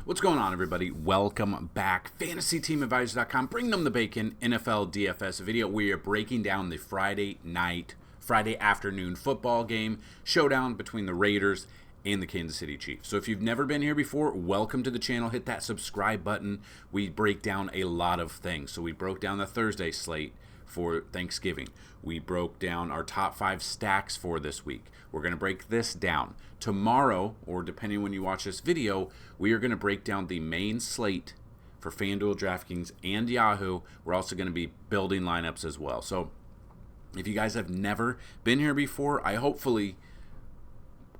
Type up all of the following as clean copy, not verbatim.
What's going on, everybody? Welcome back. FantasyTeamAdvisors.com, bring them the bacon, NFL DFS video. We are breaking down the Friday afternoon football game, showdown between the Raiders and the Kansas City Chiefs. So if you've never been here before, welcome to the channel. Hit that subscribe button. We break down a lot of things. So we broke down the Thursday slate for Thanksgiving. We broke down our top 5 stacks for this week. We're going to break this down. Tomorrow, or depending when you watch this video, we are going to break down the main slate for FanDuel, DraftKings, and Yahoo. We're also going to be building lineups as well. So if you guys have never been here before, I hopefully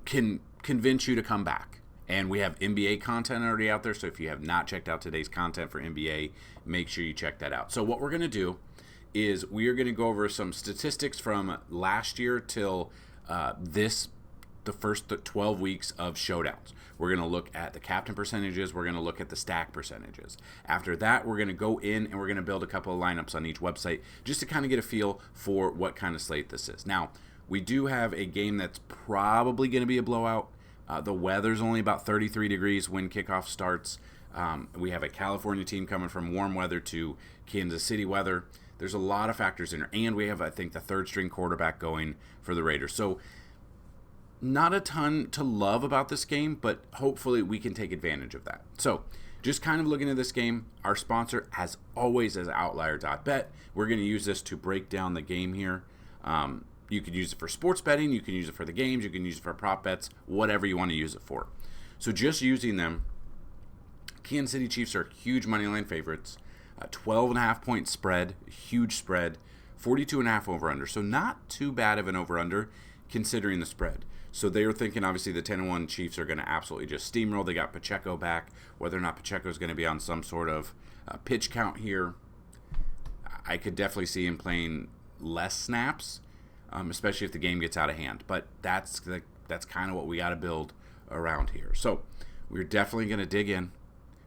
can convince you to come back. And we have NBA content already out there, so if you have not checked out today's content for NBA, make sure you check that out. So what we're going to do is we are going to go over some statistics from last year till the first 12 weeks of showdowns. We're going to look at the captain percentages. We're going to look at the stack percentages. After that, we're going to go in and we're going to build a couple of lineups on each website just to kind of get a feel for what kind of slate this is. Now, we do have a game that's probably going to be a blowout. The weather's only about 33 degrees when kickoff starts. We have a California team coming from warm weather to Kansas City weather. There's a lot of factors in there. And we have, I think, the third string quarterback going for the Raiders. So not a ton to love about this game, but hopefully we can take advantage of that. So just kind of looking at this game, our sponsor, as always, is Outlier.bet. We're going to use this to break down the game here. You could use it for sports betting. You can use it for the games. You can use it for prop bets, whatever you want to use it for. So just using them, Kansas City Chiefs are huge money line favorites. 12.5 point spread, huge spread, 42.5 over under. So not too bad of an over under considering the spread. So they were thinking, obviously, the 10-1 Chiefs are going to absolutely just steamroll. They got Pacheco back. Whether or not Pacheco is going to be on some sort of pitch count here, I could definitely see him playing less snaps, especially if the game gets out of hand. But that's kind of what we got to build around here. So we're definitely going to dig in.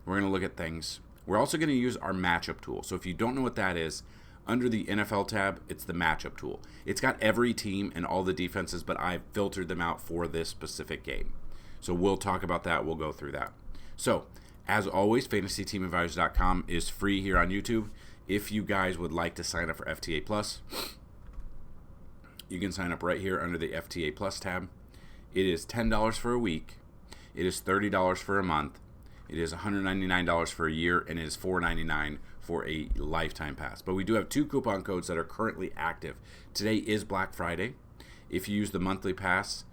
We're going to look at things. We're also going to use our matchup tool. So if you don't know what that is, under the NFL tab, it's the matchup tool. It's got every team and all the defenses, but I've filtered them out for this specific game. So we'll talk about that. We'll go through that. So as always, FantasyTeamAdvisors.com is free here on YouTube. If you guys would like to sign up for FTA Plus, you can sign up right here under the FTA Plus tab. It is $10 for a week. It is $30 for a month. It is $199 for a year, and it is $499 for a lifetime pass. But we do have 2 coupon codes that are currently active. Today is Black Friday. If you use the monthly pass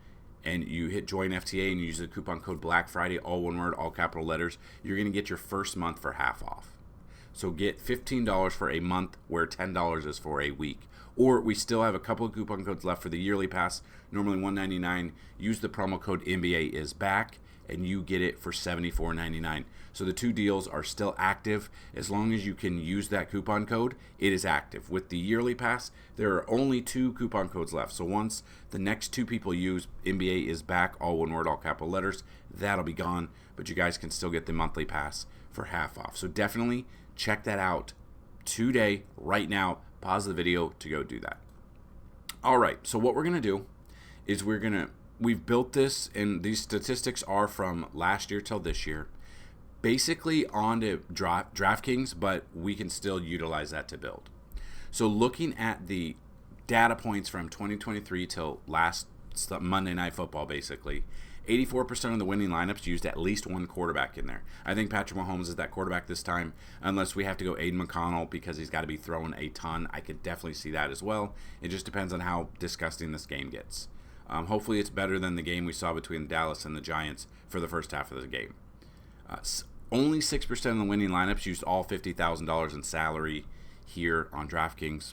and you hit join FTA and you use the coupon code Black Friday, all one word, all capital letters, you're going to get your first month for half off. So get $15 for a month where $10 is for a week. Or we still have a couple of coupon codes left for the yearly pass, normally $199. Use the promo code NBA is back, and you get it for $74.99. So the 2 deals are still active. As long as you can use that coupon code, it is active. With the yearly pass, there are only 2 coupon codes left. So once the next 2 people use NBA is back, all one word, all capital letters, that'll be gone. But you guys can still get the monthly pass for half off. So definitely check that out today, right now. Pause the video to go do that. All right, so what we're going to do is we've built this, and these statistics are from last year till this year, basically onto DraftKings, but we can still utilize that to build. So looking at the data points from 2023 till last Monday Night Football, basically, 84% of the winning lineups used at least one quarterback in there. I think Patrick Mahomes is that quarterback this time, unless we have to go Aiden McConnell because he's got to be throwing a ton. I could definitely see that as well. It just depends on how disgusting this game gets. Hopefully it's better than the game we saw between Dallas and the Giants for the first half of the game. Only 6% of the winning lineups used all $50,000 in salary here on DraftKings.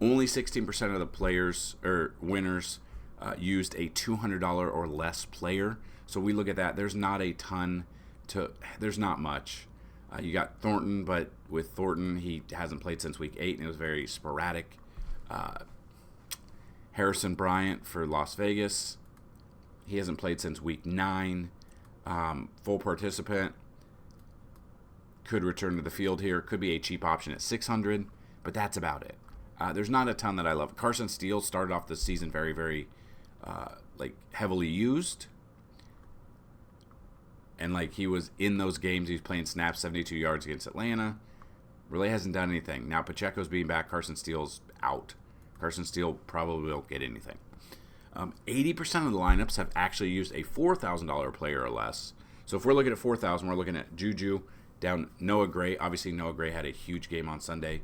Only 16% of the players or winners used a $200 or less player. So we look at that. There's not a ton there's not much. You got Thornton, but with Thornton, he hasn't played since week 8, and it was very sporadic. Harrison Bryant for Las Vegas. He hasn't played since week 9. Full participant. Could return to the field here. Could be a cheap option at $600, but that's about it. There's not a ton that I love. Carson Steele started off the season very, very heavily used. And like he was in those games, he was playing snaps, 72 yards against Atlanta. Really hasn't done anything. Now Pacheco's being back. Carson Steele's out. Carson Steele probably won't get anything. 80% of the lineups have actually used a $4,000 player or less. So if we're looking at 4,000, we're looking at Juju down Noah Gray. Obviously, Noah Gray had a huge game on Sunday.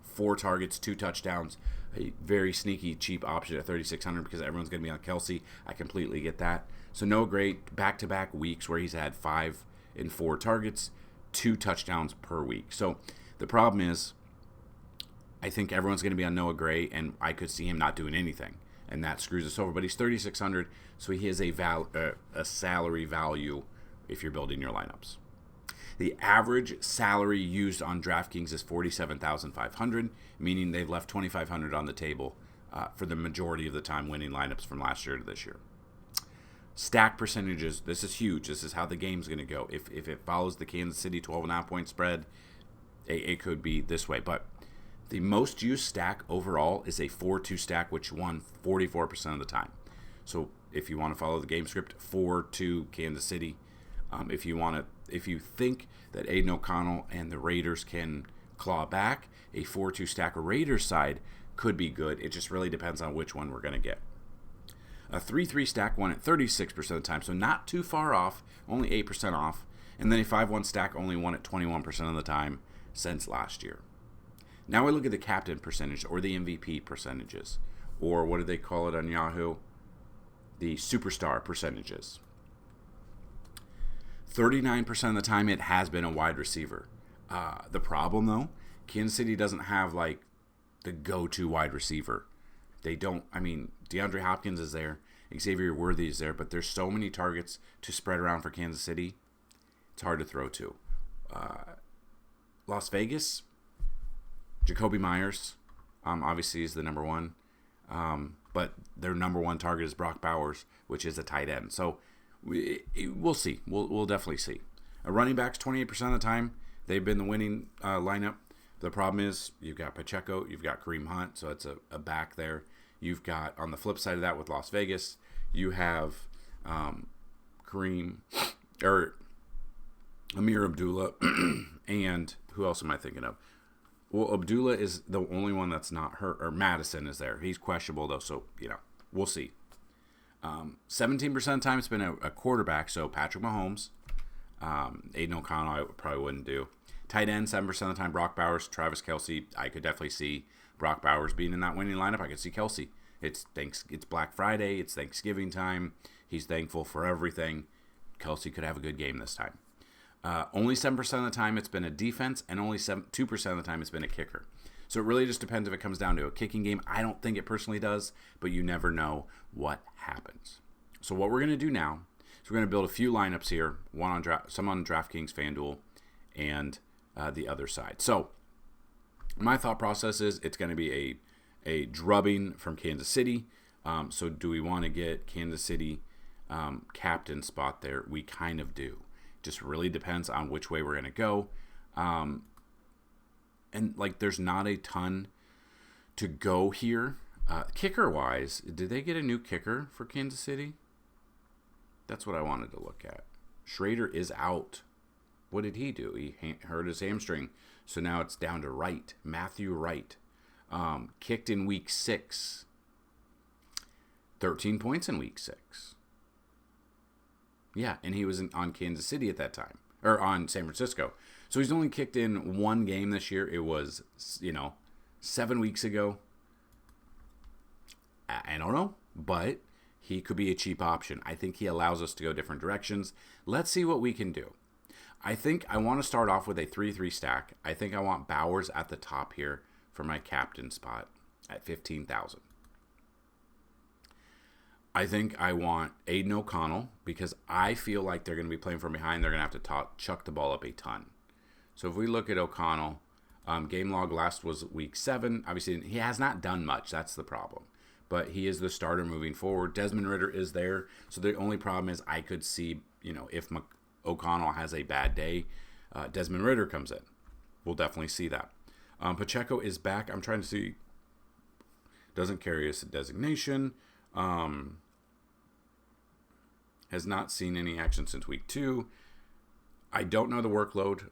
4 targets, 2 touchdowns. A very sneaky, cheap option at 3,600 because everyone's going to be on Kelsey. I completely get that. So Noah Gray, back-to-back weeks where he's had 5 and 4 targets, 2 touchdowns per week. So the problem is, I think everyone's going to be on Noah Gray, and I could see him not doing anything, and that screws us over. But he's 3,600, so he is a salary value if you're building your lineups. The average salary used on DraftKings is $47,500, meaning they've left $2,500 on the table for the majority of the time winning lineups from last year to this year. Stack percentages, this is huge. This is how the game's going to go. If it follows the Kansas City 12.5 point spread, it could be this way. But the most used stack overall is a 4-2 stack, which won 44% of the time. So if you want to follow the game script, 4-2 Kansas City. If you think that Aiden O'Connell and the Raiders can claw back, a 4-2 stack Raiders side could be good. It just really depends on which one we're going to get. A 3-3 stack won at 36% of the time, so not too far off, only 8% off. And then a 5-1 stack only won at 21% of the time since last year. Now we look at the captain percentage or the MVP percentages, or what do they call it on Yahoo? The superstar percentages. 39% of the time it has been a wide receiver. The problem though, Kansas City doesn't have like the go-to wide receiver. They don't, DeAndre Hopkins is there, Xavier Worthy is there, but there's so many targets to spread around for Kansas City, it's hard to throw to. Las Vegas, Jacoby Myers, obviously is the number one, but their number one target is Brock Bowers, which is a tight end. So we'll see. We'll definitely see. Running backs, 28% of the time, they've been the winning lineup. The problem is you've got Pacheco, you've got Kareem Hunt, so it's a back there. You've got, on the flip side of that with Las Vegas, you have Amir Abdullah, and who else am I thinking of? Well, Abdullah is the only one that's not hurt, or Madison is there. He's questionable, though, so, we'll see. 17% of the time it's been a quarterback, so Patrick Mahomes, Aiden O'Connell I probably wouldn't do. Tight end, 7% of the time, Brock Bowers, Travis Kelce. I could definitely see Brock Bowers being in that winning lineup. I could see Kelce. It's Black Friday. It's Thanksgiving time. He's thankful for everything. Kelce could have a good game this time. Only 7% of the time it's been a defense, and only 2% of the time it's been a kicker. So it really just depends if it comes down to a kicking game. I don't think it personally does, but you never know what happens. So what we're going to do now is we're going to build a few lineups here, some on DraftKings, FanDuel, and the other side. So my thought process is it's going to be a drubbing from Kansas City. So do we want to get Kansas City captain spot there? We kind of do. Just really depends on which way we're going to go. And there's not a ton to go here. Kicker-wise, did they get a new kicker for Kansas City? That's what I wanted to look at. Schrader is out. What did he do? He hurt his hamstring. So now it's down to Wright. Matthew Wright. Kicked in week 6. 13 points in week 6. Yeah, and he was on Kansas City at that time. Or on San Francisco. So he's only kicked in one game this year. It was, 7 weeks ago. I don't know, but he could be a cheap option. I think he allows us to go different directions. Let's see what we can do. I think I want to start off with a 3-3 stack. I think I want Bowers at the top here for my captain spot at 15,000. I think I want Aiden O'Connell because I feel like they're going to be playing from behind. They're going to have to chuck the ball up a ton. So if we look at O'Connell, game log last was week 7. Obviously, he has not done much. That's the problem. But he is the starter moving forward. Desmond Ridder is there. So the only problem is I could see, if O'Connell has a bad day, Desmond Ridder comes in. We'll definitely see that. Pacheco is back. I'm trying to see. Doesn't carry a designation. has not seen any action since week 2. I don't know the workload.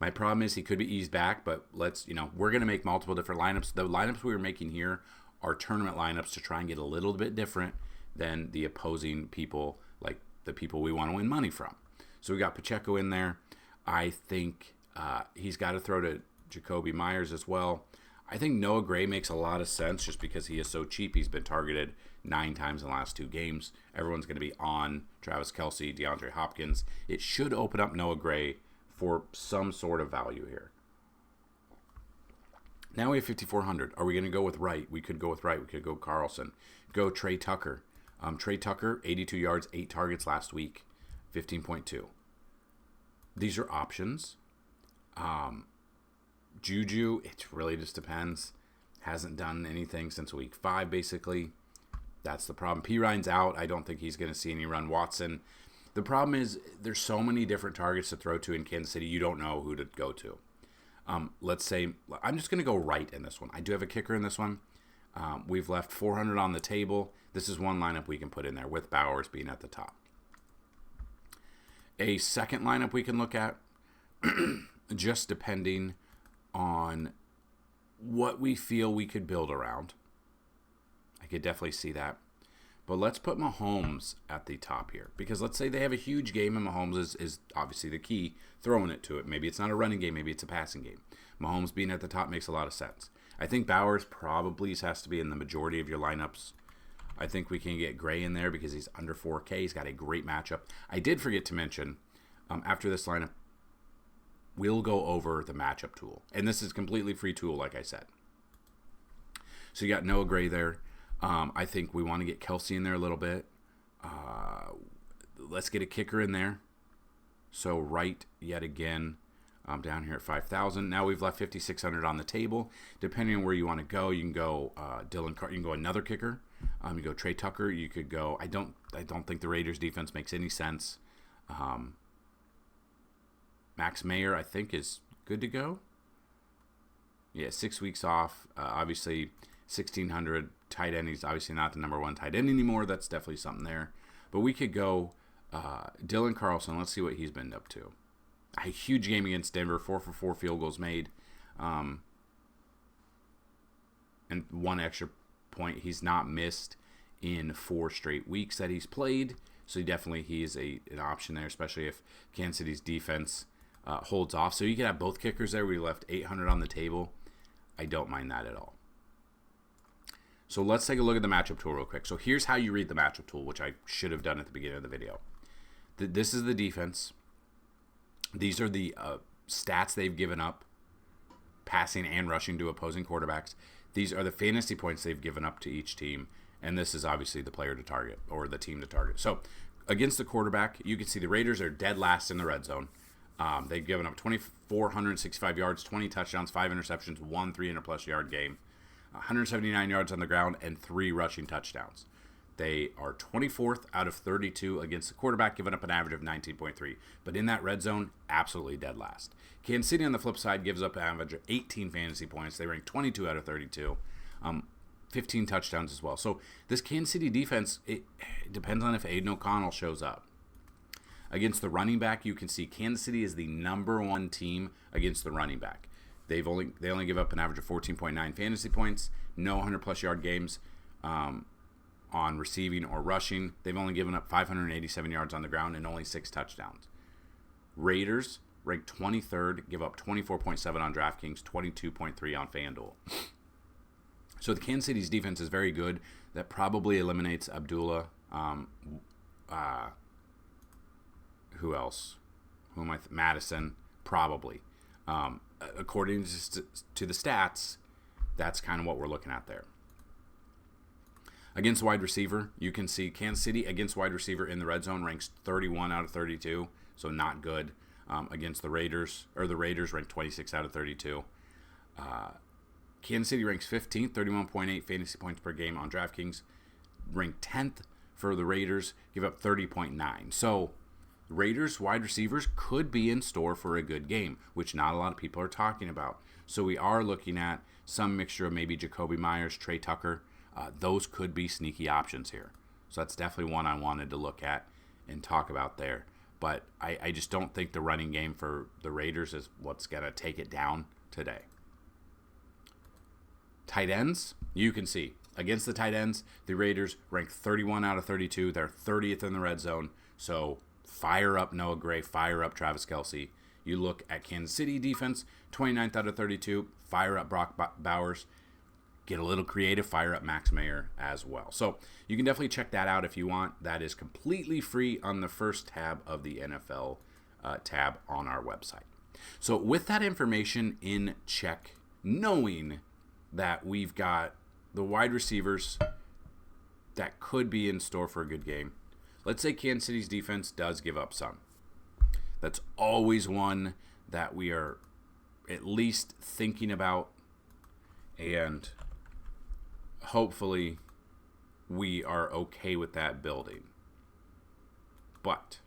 My problem is he could be eased back, but we're going to make multiple different lineups. The lineups we were making here are tournament lineups to try and get a little bit different than the opposing people, like the people we want to win money from. So we got Pacheco in there. I think he's got to throw to Jacoby Myers as well. I think Noah Gray makes a lot of sense just because he is so cheap. He's been targeted 9 times in the last 2 games. Everyone's going to be on Travis Kelce, DeAndre Hopkins. It should open up Noah Gray for some sort of value here. Now we have 5,400. Are we going to go with Wright? We could go with Wright. We could go Carlson. Go Trey Tucker. Trey Tucker, 82 yards, 8 targets last week, 15.2. These are options. Juju, it really just depends. Hasn't done anything since week 5, basically. That's the problem. P. Ryan's out. I don't think he's going to see any run. Watson. The problem is there's so many different targets to throw to in Kansas City, you don't know who to go to. Let's say, I'm just going to go Wright in this one. I do have a kicker in this one. We've left 400 on the table. This is one lineup we can put in there with Bowers being at the top. A second lineup we can look at, just depending on what we feel we could build around. I could definitely see that. But let's put Mahomes at the top here. Because let's say they have a huge game and Mahomes is obviously the key, throwing it to it. Maybe it's not a running game, maybe it's a passing game. Mahomes being at the top makes a lot of sense. I think Bowers probably has to be in the majority of your lineups. I think we can get Gray in there because he's under 4K. He's got a great matchup. I did forget to mention, after this lineup, we'll go over the matchup tool. And this is a completely free tool, like I said. So you got Noah Gray there. I think we want to get Kelce in there a little bit. Let's get a kicker in there. So Wright yet again down here at 5,000. Now we've left 5,600 on the table. Depending on where you want to go, you can go Dylan Carr. You can go another kicker. You go Trey Tucker. You could go. I don't think the Raiders defense makes any sense. Max Mayer I think is good to go. Yeah, 6 weeks off. Obviously 1,600 tight end. He's obviously not the number 1 tight end anymore. That's definitely something there. But we could go Dylan Carlson. Let's see what he's been up to. A huge game against Denver. 4 for 4 field goals made. And 1 extra point. He's not missed in 4 straight weeks that he's played. So he is an option there, especially if Kansas City's defense holds off. So you could have both kickers there. We left 800 on the table. I don't mind that at all. So let's take a look at the matchup tool real quick. So here's how you read the matchup tool, which I should have done at the beginning of the video. This is the defense. These are the stats they've given up, passing and rushing to opposing quarterbacks. These are the fantasy points they've given up to each team. And this is obviously the player to target, or the team to target. So against the quarterback, you can see the Raiders are dead last in the red zone. They've given up 2,465 yards, 20 touchdowns, 5 interceptions, 1 300-plus yard game, 179 yards on the ground, and 3 rushing touchdowns. They are 24th out of 32 against the quarterback, giving up an average of 19.3. But in that red zone, absolutely dead last. Kansas City on the flip side gives up an average of 18 fantasy points. They rank 22 out of 32. 15 touchdowns as well. So this Kansas City defense, it depends on if Aiden O'Connell shows up. Against the running back, you can see Kansas City is the number 1 team against the running back. They only give up an average of 14.9 fantasy points, no 100-plus yard games on receiving or rushing. They've only given up 587 yards on the ground and only 6 touchdowns. Raiders ranked 23rd, give up 24.7 on DraftKings, 22.3 on FanDuel. So the Kansas City's defense is very good. That probably eliminates Abdullah. Who else? Madison, probably. According to the stats, that's kind of what we're looking at there. Against wide receiver, you can see Kansas City against wide receiver in the red zone ranks 31 out of 32, so not good. Against the Raiders ranked 26 out of 32. Kansas City ranks 15th, 31.8 fantasy points per game on DraftKings. Ranked 10th for the Raiders, give up 30.9. So Raiders wide receivers could be in store for a good game, which not a lot of people are talking about. So we are looking at some mixture of maybe Jacoby Myers, Trey Tucker. Those could be sneaky options here. So that's definitely one I wanted to look at and talk about there. But I just don't think the running game for the Raiders is what's going to take it down today. Tight ends, you can see. Against the tight ends, the Raiders rank 31 out of 32. They're 30th in the red zone. So fire up Noah Gray, fire up Travis Kelce. You look at Kansas City defense, 29th out of 32. Fire up Brock Bowers. Get a little creative, fire up Max Mayer as well. So you can definitely check that out if you want. That is completely free on the first tab of the NFL tab on our website. So with that information in check, knowing that we've got the wide receivers that could be in store for a good game. Let's say Kansas City's defense does give up some. That's always one that we are at least thinking about, and hopefully we are okay with that building. But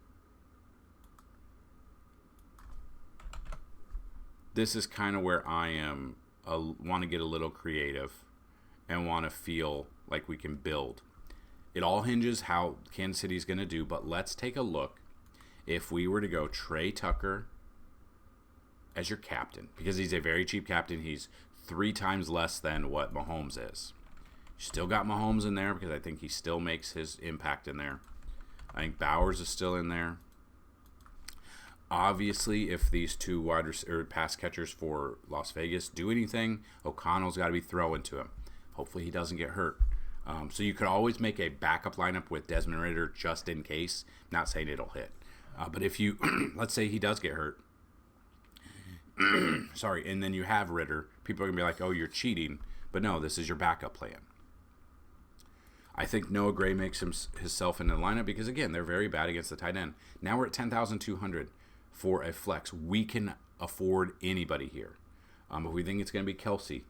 this is kind of where I am want to get a little creative and want to feel like we can build. It all hinges how Kansas City is going to do, but let's take a look if we were to go Trey Tucker as your captain, because he's a very cheap captain. He's 3 times less than what Mahomes is. You still got Mahomes in there because I think he still makes his impact in there. I think Bowers is still in there. Obviously, if these two pass catchers for Las Vegas do anything, O'Connell's got to be throwing to him. Hopefully he doesn't get hurt. So you could always make a backup lineup with Desmond Ridder just in case. Not saying it'll hit. But if you, let's say he does get hurt. Sorry, and then you have Ridder. People are going to be like, oh, you're cheating. But no, this is your backup plan. I think Noah Gray makes himself in the lineup because, again, they're very bad against the tight end. Now we're at 10,200 for a flex. We can afford anybody here. If we think it's going to be Kelce,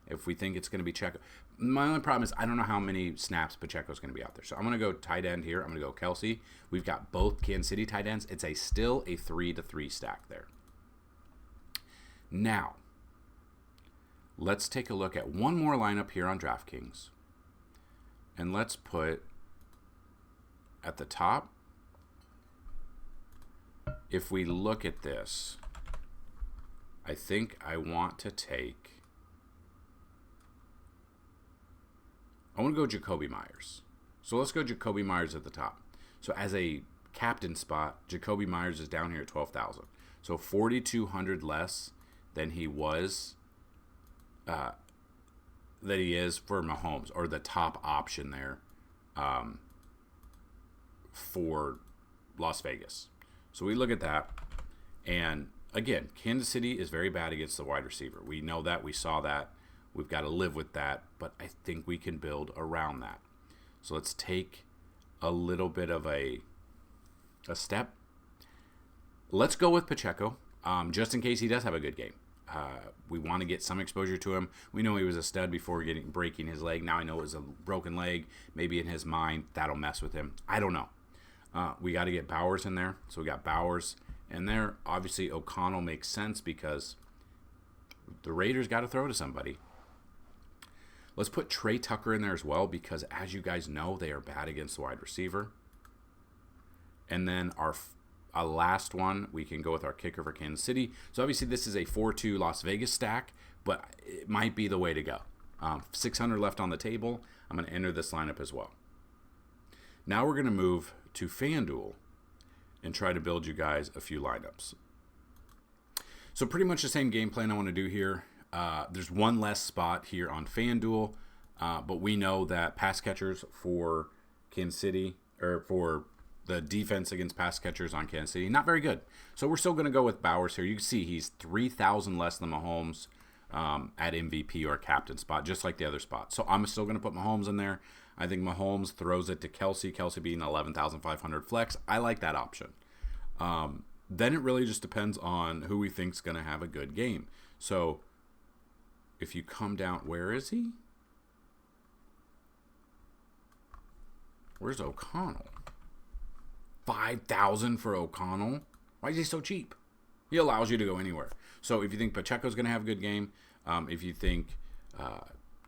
if we think it's going to be Checo. My only problem is I don't know how many snaps Pacheco's going to be out there. So I'm going to go tight end here. I'm going to go Kelce. We've got both Kansas City tight ends. It's still a 3-3 stack there. Now, let's take a look at one more lineup here on DraftKings. And let's put at the top, if we look at this, I think I want to go Jacoby Myers. So let's go Jacoby Myers at the top. So as a captain spot, Jacoby Myers is down here at 12,000. So 4,200 less than he was, that he is for Mahomes, or the top option there for Las Vegas. So we look at that, and again, Kansas City is very bad against the wide receiver. We know that. We saw that. We've got to live with that, but I think we can build around that. So let's take a little bit of a step. Let's go with Pacheco, just in case he does have a good game. We want to get some exposure to him. We know he was a stud before breaking his leg. Now I know it was a broken leg. Maybe in his mind, that'll mess with him. I don't know. We got to get Bowers in there. So we got Bowers in there. Obviously, O'Connell makes sense because the Raiders got to throw to somebody. Let's put Trey Tucker in there as well because, as you guys know, they are bad against the wide receiver. And then our last one, we can go with our kicker for Kansas City. So obviously this is a 4-2 Las Vegas stack, but it might be the way to go. 600 left on the table. I'm going to enter this lineup as well. Now we're going to move to FanDuel and try to build you guys a few lineups. So pretty much the same game plan I want to do here. There's one less spot here on FanDuel, but we know that pass catchers for Kansas City, or for the defense against pass catchers on Kansas City, not very good. So we're still going to go with Bowers here. You can see he's 3,000 less than Mahomes at MVP or captain spot, just like the other spot. So I'm still going to put Mahomes in there. I think Mahomes throws it to Kelce. Kelce being 11,500 flex. I like that option. Then it really just depends on who we think is going to have a good game. So if you come down, where is he? Where's O'Connell? 5,000 for O'Connell. Why is he so cheap? He allows you to go anywhere. So if you think Pacheco's going to have a good game, if you think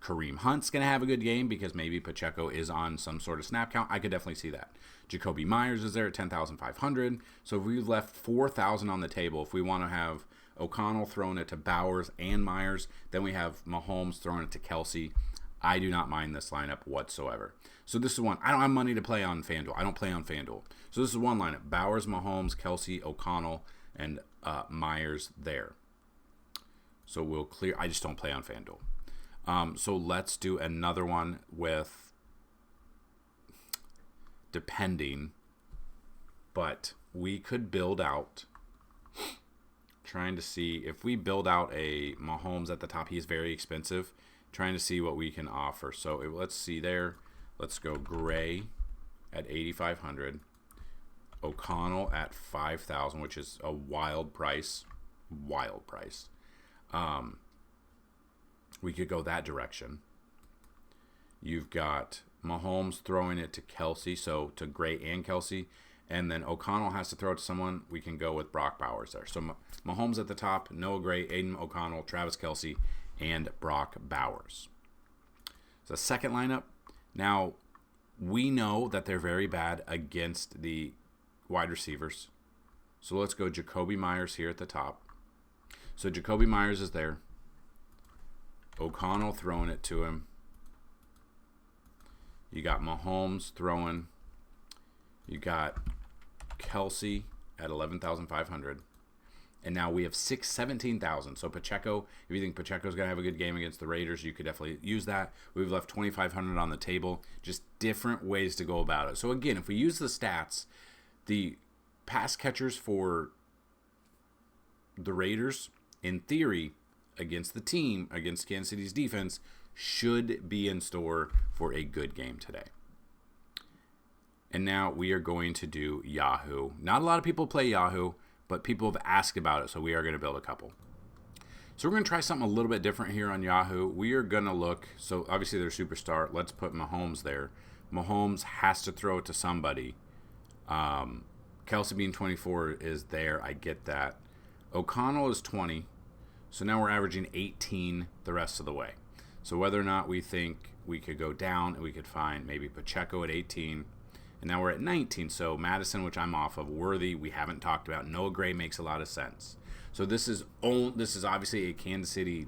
Kareem Hunt's going to have a good game because maybe Pacheco is on some sort of snap count. I could definitely see that. Jacoby Myers is there at 10,500. So if we've left 4,000 on the table, if we want to have O'Connell throwing it to Bowers and Myers, then we have Mahomes throwing it to Kelsey. I do not mind this lineup whatsoever. So this is one. I don't have money to play on FanDuel. I don't play on FanDuel. So this is one lineup. Bowers, Mahomes, Kelsey, O'Connell, and Myers there. So we'll clear. I just don't play on FanDuel. So let's do another one with depending. But we could build out. Trying to see if we build out a Mahomes at the top. He's very expensive. Trying to see what we can offer. So let's see there. Let's go Gray at 8,500. O'Connell at 5,000, which is a wild price. Wild price. We could go that direction. You've got Mahomes throwing it to Kelsey, so to Gray and Kelsey. And then O'Connell has to throw it to someone. We can go with Brock Bowers there. So Mahomes at the top, Noah Gray, Aiden O'Connell, Travis Kelsey, and Brock Bowers. So second lineup. Now, we know that they're very bad against the wide receivers. So let's go Jacoby Myers here at the top. So Jacoby Myers is there. O'Connell throwing it to him. You got Mahomes throwing. You got Kelsey at 11,500. And now we have 17,000. So Pacheco, if you think Pacheco's going to have a good game against the Raiders, you could definitely use that. We've left 2,500 on the table. Just different ways to go about it. So again, if we use the stats, the pass catchers for the Raiders, in theory, against the team, against Kansas City's defense, should be in store for a good game today. And now we are going to do Yahoo. Not a lot of people play Yahoo, but people have asked about it, so we are going to build a couple. So we're going to try something a little bit different here on Yahoo. We are going to look, so obviously they're superstar. Let's put Mahomes there. Mahomes has to throw it to somebody. Kelsey being 24 is there. I get that. O'Connell is 20. So now we're averaging 18 the rest of the way. So whether or not we think we could go down and we could find maybe Pacheco at 18. And now we're at 19. So Madison, which I'm off of, Worthy, we haven't talked about. Noah Gray makes a lot of sense. So this is obviously a Kansas City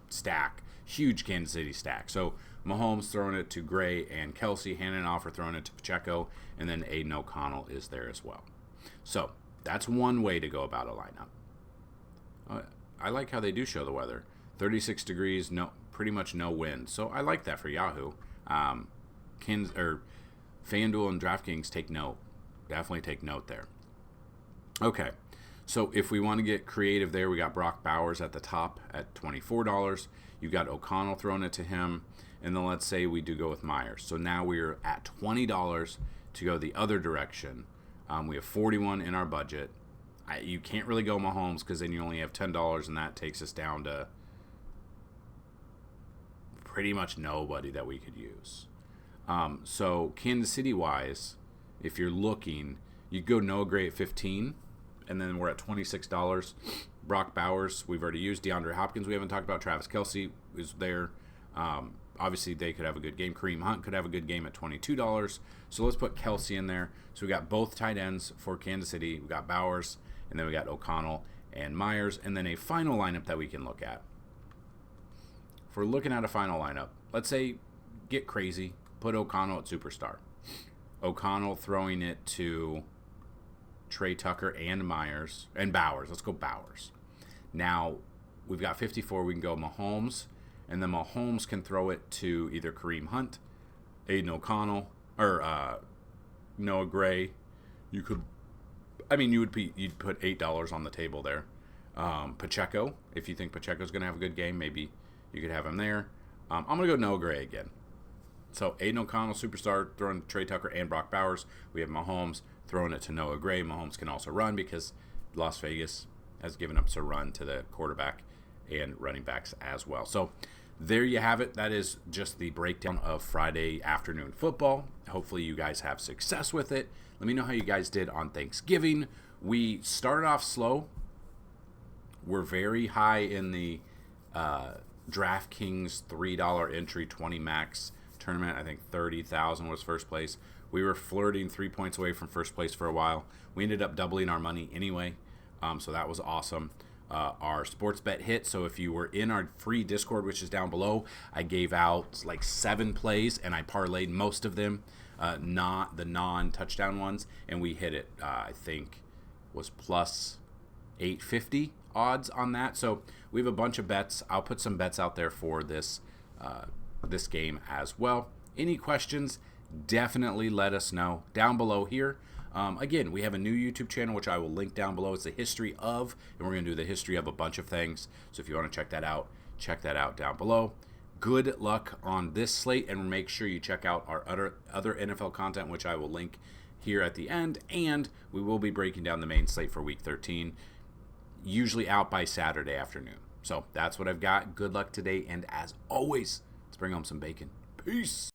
stack, huge Kansas City stack. So Mahomes throwing it to Gray and Kelsey, handing off or throwing it to Pacheco, and then Aiden O'Connell is there as well. So that's one way to go about a lineup. I like how they do show the weather. 36 degrees, pretty much no wind. So I like that for Yahoo. FanDuel and DraftKings take note. Definitely take note there. Okay, so if we want to get creative there, we got Brock Bowers at the top at $24. You've got O'Connell throwing it to him. And then let's say we do go with Myers. So now we're at $20 to go the other direction. We have 41 in our budget. You can't really go Mahomes because then you only have $10, and that takes us down to pretty much nobody that we could use. So Kansas City-wise, if you're looking, you go Noah Gray at 15, and then we're at $26. Brock Bowers, we've already used. DeAndre Hopkins, we haven't talked about. Travis Kelsey is there. Obviously, they could have a good game. Kareem Hunt could have a good game at $22. So let's put Kelsey in there. So we got both tight ends for Kansas City. We got Bowers, and then we got O'Connell and Myers, and then a final lineup that we can look at. If we're looking at a final lineup, let's say get crazy, put O'Connell at superstar. O'Connell throwing it to Trey Tucker and Myers and Bowers. Let's go Bowers. Now, we've got 54. We can go Mahomes, and then Mahomes can throw it to either Kareem Hunt, Aiden O'Connell, or Noah Gray. You'd put $8 on the table there. Pacheco, if you think Pacheco's going to have a good game, maybe you could have him there. I'm going to go Noah Gray again. So Aiden O'Connell, superstar, throwing Trey Tucker and Brock Bowers. We have Mahomes throwing it to Noah Gray. Mahomes can also run because Las Vegas has given up a run to the quarterback and running backs as well. So there you have it. That is just the breakdown of Friday afternoon football. Hopefully you guys have success with it. Let me know how you guys did on Thanksgiving. We started off slow. We're very high in the DraftKings $3 entry, 20 max tournament. I think 30,000 was first place. We were flirting 3 points away from first place for a while. We ended up doubling our money anyway, so that was awesome. Our sports bet hit, so if you were in our free Discord, which is down below, I gave out like 7 plays, and I parlayed most of them, not the non-touchdown ones, and we hit it. I think was plus 850 odds on that. So we have a bunch of bets. I'll put some bets out there for this this game as well. Any questions, definitely let us know down below here. Again, we have a new YouTube channel, which I will link down below. It's the history of, and we're going to do the history of a bunch of things. So if you want to check that out down below. Good luck on this slate, and make sure you check out our other NFL content, which I will link here at the end. And we will be breaking down the main slate for Week 13, usually out by Saturday afternoon. So that's what I've got. Good luck today, and as always, let's bring home some bacon. Peace.